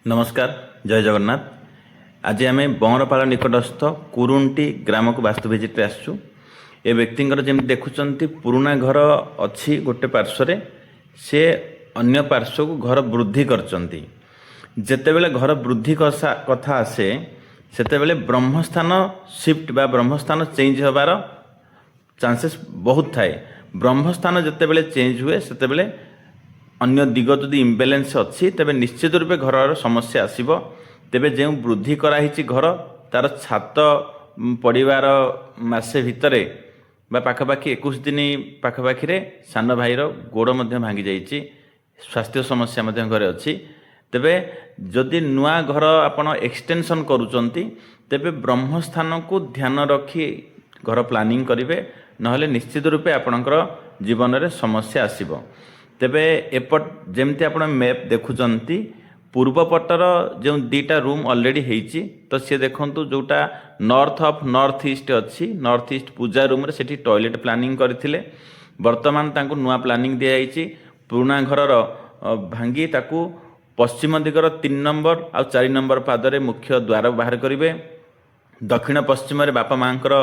नमस्कार जय जगन्नाथ। आज आम बंरपाल निकटस्थ कुरुंटी ग्राम को वास्तु भिजिट आसचु। ए व्यक्तिंकर जमी देखुंत पुराणा घर अच्छी गोटे पार्श्व से अन्य पार्श्व को घर वृद्धि करचंती। जेतेबेले घर वृद्धि कथा आसे सेतेबेले ब्रह्मस्थान शिफ्ट बा ब्रह्मस्थान चेंज होबार चांसेस बहुत थाए। ब्रह्मस्थान जेतेबेले चेंज हुए सेतेबेले अन्य दिग जदि इम्बालांस अच्छी तेबे निश्चित रूपे घर समस्या आसीबो। तेबे जो वृद्धि कराही घर तार छात पड़िबार मासे भितरे बा पाखापाखि 21 दिन पाखापाखि सान भाईर गोड़ मध्य भांगी जाइछि। स्वास्थ्य समस्या मध्य घरे अच्छी। तेबे जदि नुआ घर आपण एक्सटेंशन करूचंती तेबे ब्रह्मस्थान को ध्यान रखी घर प्लानिंग करिवे, नहले निश्चित रूपे आपणकर जीवन रे समस्या आसीबो। तेबे एपट जेमती आपण मैप देखुचंती पूर्व पटर जो दीटा रूम ऑलरेडी हेइची तो सी देखंतु जोटा नॉर्थ ऑफ नॉर्थ ईस्ट अच्छी नॉर्थ ईस्ट पूजा रूम रे सेठी टॉयलेट प्लानिंग करथिले। वर्तमान तांको नुआ प्लानिंग दिया जाइछि। पुराना घरर भांगी ताकू पश्चिम दिगर 3 नंबर आ 4 नंबर पादरे मुख्य द्वार बाहर करिवे। दक्षिण पश्चिम रे बापा मांकर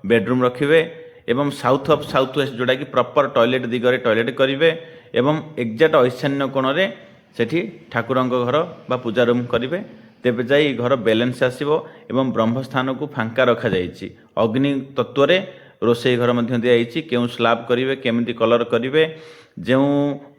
बेडरूम रखिवे एवं साउथ ऑफ साउथ वेस्ट जोड़ा कि प्रॉपर टॉयलेट दिगरे टॉयलेट करिवे एवं एक्जाक्ट ईशान्य कोण रे सेठी ठाकुरंक घर बा पूजा रूम करिवे। तेबे जाई घर बैलेंस आसीबो एवं ब्रह्मस्थान को फांका रखा जाइछि। अग्नि तत्व रे रोषेई घर मध्य दिया जाइछि। केउ स्लैब करिवे केमिति कलर करिवे जो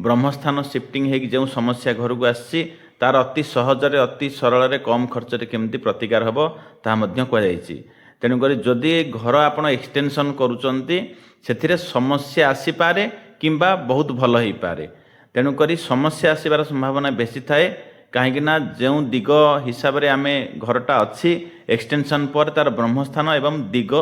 ब्रह्मस्थान शिफ्टिंग हे जो समस्या घर को आछि तार अति सहज रे अति सरल रे कम खर्च रे केमिति प्रतिकार हबो ता मध्य कह जाइछि। तेणुक जदि घर आपण एक्सटेंशन करूचंती सेथिरे समस्या आसी पारे किंबा बहुत भल हो पारे। तेणुक समस्या आसबार संभावना बेसी थाए कहीं जो दिग हिसाब से आम घरटा अच्छी एक्सटेंशन पर तार ब्रह्मस्थान एवं दिग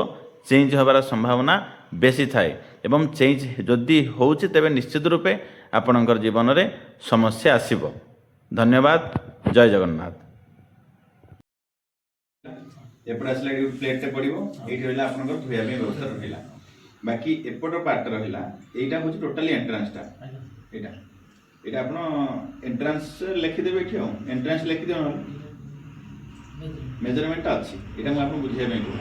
चेंज होबार संभावना बेसी थाए एवं चेंज जदि होउछि तेबे निश्चित रूपे आपणकर जीवन में समस्या आसीबो। धन्यवाद। जय जगन्नाथ। एपट आसला प्लेट पड़ो ये रहा आप धोया व्यवस्था रहा। बाकी एपट पार्ट रहा यहाँ हूँ टोटाली एंट्रांसटा यहाँ यहाँ आप एंट्रांस लिखिदेवे ये एंट्रांस लिखिदे मेजरमेंट अच्छी यहाँ मुझे बुझाई कहूँ।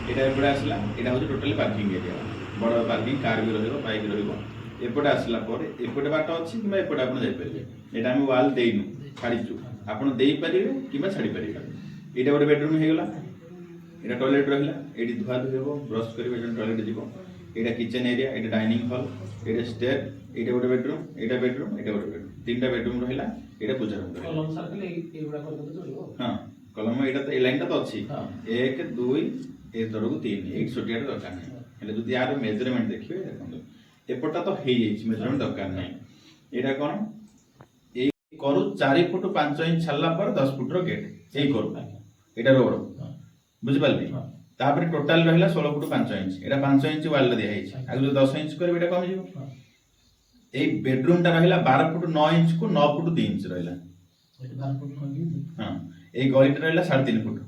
यहाँ एपटे आसला यहाँ हूँ टोटाली पार्किंग एरिया बड़ पार्किंग कार भी रईक रपटे आसला एपटे बाट अच्छी कि एपटे आप जापर यहाँ आम वाल देनु छाड़ीचु आप पारे कि छाड़ी पारे। यहाँ गोटे बेडरूम होगा यहाँ टॉयलेट रहा ये धुआ धुई हम ब्रश करेंगे टॉयलेट जीव। यहाँ किचन एरिया ये डाइनिंग हॉल ये स्टेयर ये गोटे बेडरूम यहाँ बेडरूम ये गोटे बेडरूम 3टा बेडरूम रहा यहाँ पूजा रूम हाँ कलम यहाँ लाइन तो अच्छी 1 2 ए तरह 3 एक छोटिया दरकार नहीं जब यार मेजरमेंट देखिए देखो एपटा तो हो मेजरमेंट दरकार नहीं। यहाँ कौन ये करू 4 फुट 5 इंच छाला पर 10 फुट गेट यही करू यहाँ रोड बुझिपारे। तापर टोटाल रहा 16 फुट 5 इंच यहाँ 5 इंच वाल दिखाई आगे 10 इंच करेंगे कम जाए। ये बेडरूम टा रहा 12 फुट 9 इंच को 9 फुट 2 इंच रहा हाँ ये गलीटा रहा 3.5 फुट।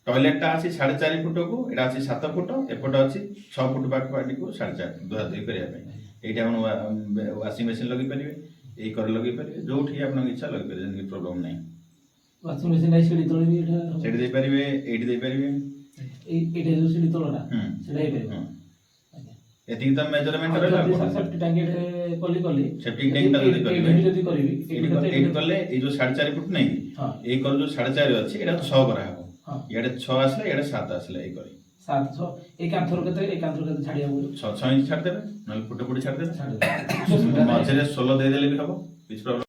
टॉयलेट टा अच्छी 4.5 फुट को यहाँ अच्छी 7 फुट एपट अच्छी 6 फुट पाखपाखि को 4.5 धुआ धुई करने ये वाशिंग मशीन लगे पारे ये कर लगे पारे जो आप इच्छा लगे पारे प्रोब्लेम नहीं। वाशिंग मशीन सीढ़ी तले भी सेठी दे पारिबे एठी दे पारिबे एठी जो सीढ़ी तलना सेटा हे पारे एति त मेजरमेंट रहला सेफ्टी टैंक कली सेफ्टी टैंक ता जदी करबे जदी करबी एठी करले ए जो 4.5 फुट नहीं ए कर जो 4.5 अछि एटा 6 करा हो याडे 6 आसले याडे 7 आसले ए करी 7 6 ए कांथर केते छाडिया बोल 6 इंच छाड़ देबे नल फुट फुट छाड़ देबे मझे 16 दे देले भी हबो किछ प्रॉब्लम